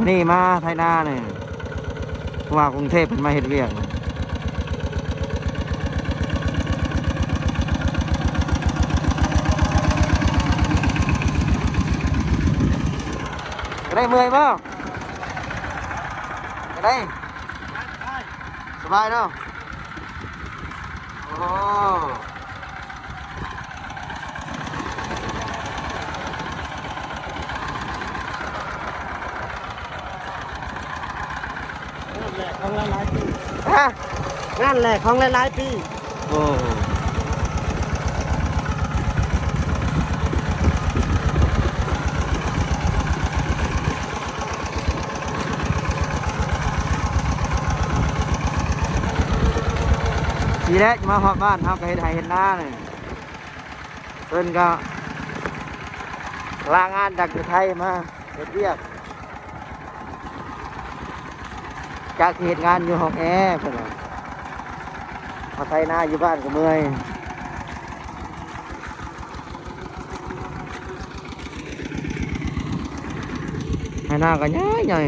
วันนี้มาไทยนาเนี่ยว่ากรุงเทพเป็นมาเฮ็ดเวียกก็ได้เมื่อยบ่ก็ได้สบายเนาะโอ้ของหลายๆปี ฮะ งานแหลกของหลายๆปี โอ้ทีแรกมาหอบบ้านเฮาก็เฮ็ดไร่เฮ็ดนาเนี่ยเพิ่นก็ลางานจากไทยมาเฮ็ดเวียกจากเหตุงานอยู่ห้องแอร์เพิ่นว่ามาไทยนาอยู่บ้านก็เมื่อยให้นาก็ใหญ่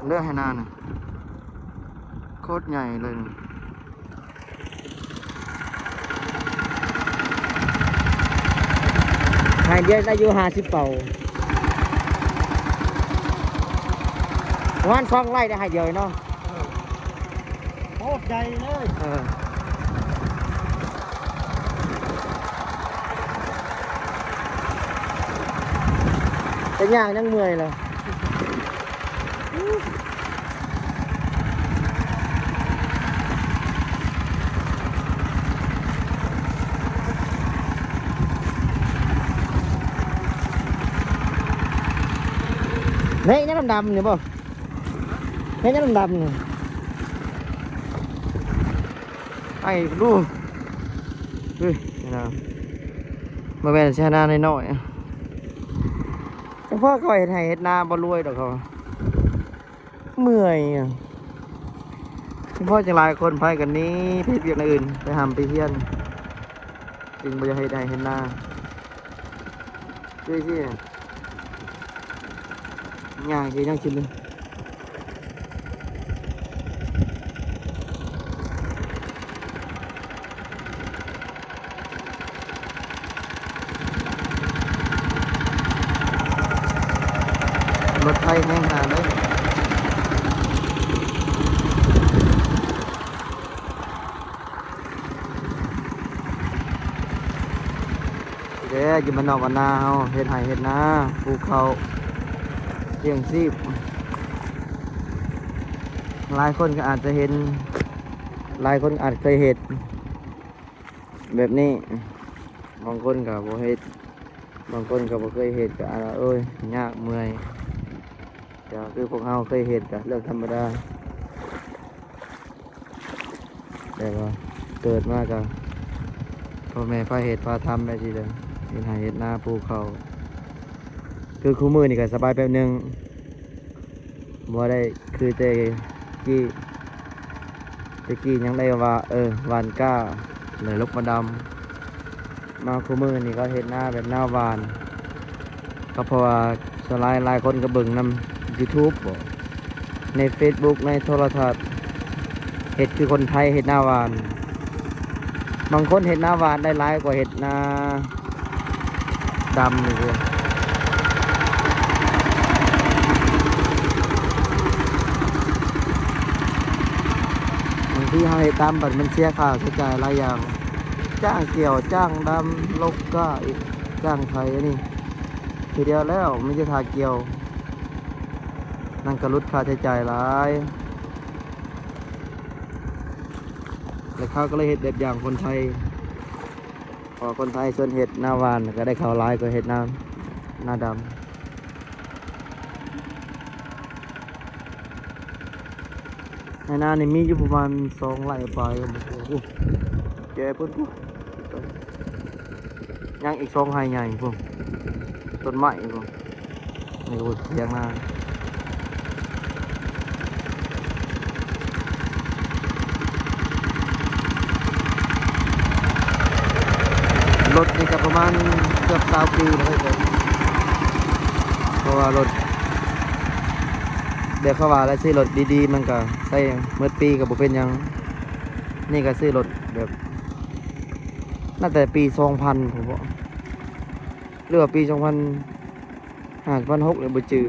เลือกให้นาน่ะโคตรใหญ่เลยให้เดียวได้อยู่50 เป่าวัน2 ไร่ได้ให้เดียวเนาะ โอ้ใหญ่เลย แต่ย่างยังเมื่อยเลยเฮ้ยนี่ดำๆเนี่ยป่ะเฮ้ยนี่ดำๆเนี่ยไอ้ดูเฮ้ยนี่นะมาเป็นชานาในน้อยเฉพาะคอยให้เฮ็ดนาบ่รวยดอกเขาเมื่อยเฉพาะจะหลายคนไปกันนี้พี่เพียงอื่นไปทำไปเฮียนจึงบ่จะให้ได้เฮ็ดนาด้วยสิย่างยังชิมเลยรถไฟแห้งหาเลยเดี๋ยวจะมานอกกันนาเฮาเฮ็ดไห่เฮ็ดนาปลูกเขาเลี้ยงชีพหลายคนก็อาจจะเห็นหลายคนอาจเคยเห็นแบบนี้บางคนก็บ่เฮ็ดบางคนก็บ่เคยเห็นก็เอ้ยยากเมื่อยก็คือพวกเฮาเคยเห็นก็เรื่องธรรมดาแต่ว่าเกิดมาก็พ่อแม่พาเฮ็ดพาทำแบบนี้เลยเฮ็ดไร่เฮ็ดนาปลูกเขาคือคู่มือนี่ก็สบายแป๊บนึงบ่ได้คือแต่กี้ยังได้ว่าหวานก้าเลยลกมาดำมาคู่มือนี่ก็เฮ็ดนาแบบหน้าหวานก็เพราะว่าสลายหลายคนก็เบิ่งนำ YouTube บ่ใน Facebook ในโทรทัศน์เฮ็ดคือคนไทยเฮ็ดหน้าหวานบางคนเฮ็ดหน้าหวานได้หลายกว่าเฮ็ดหน้าดำนี่คือบางทีเฮาเฮ็ดตามบัดมันเสียค่าใช้จ่ายหลายอย่างจ้างเกี่ยวจ้างดำลกก้าอีกจ้างไถอันนี้ทีเดียวแล้วไม่ใช่ทาเกี่ยวนั่นก็ลดค่าใช้จ่ายหลายแล้วเขาก็เลยเฮ็ดแบบอย่างคนไทยพอคนไทยส่วนเฮ็ดหน้าหวานก็ได้ข้าวหลายกว่าเฮ็ดหน้าดำในนานี่มีอยู่ประมาณ2 ไร่ปลายครับผมแกพุ่นยังอีก2 ไร่ใหญ่พุ่นต้นไม้พุ่นนี่ก็เถียงนา รถนี่ก็ประมาณเกือบ20 ปีแล้วเลยเพราะว่ารถเดี๋ยวเขาว่าแล้วซื้อรถดีๆมันก็ใช้เมื่อปีก็บ่เป็นหยังนี่ก็ซื้อรถแบบน่าแต่ปี 2000ผมว่าหรือว่าปี 2005 2006หรือบ่จื้อ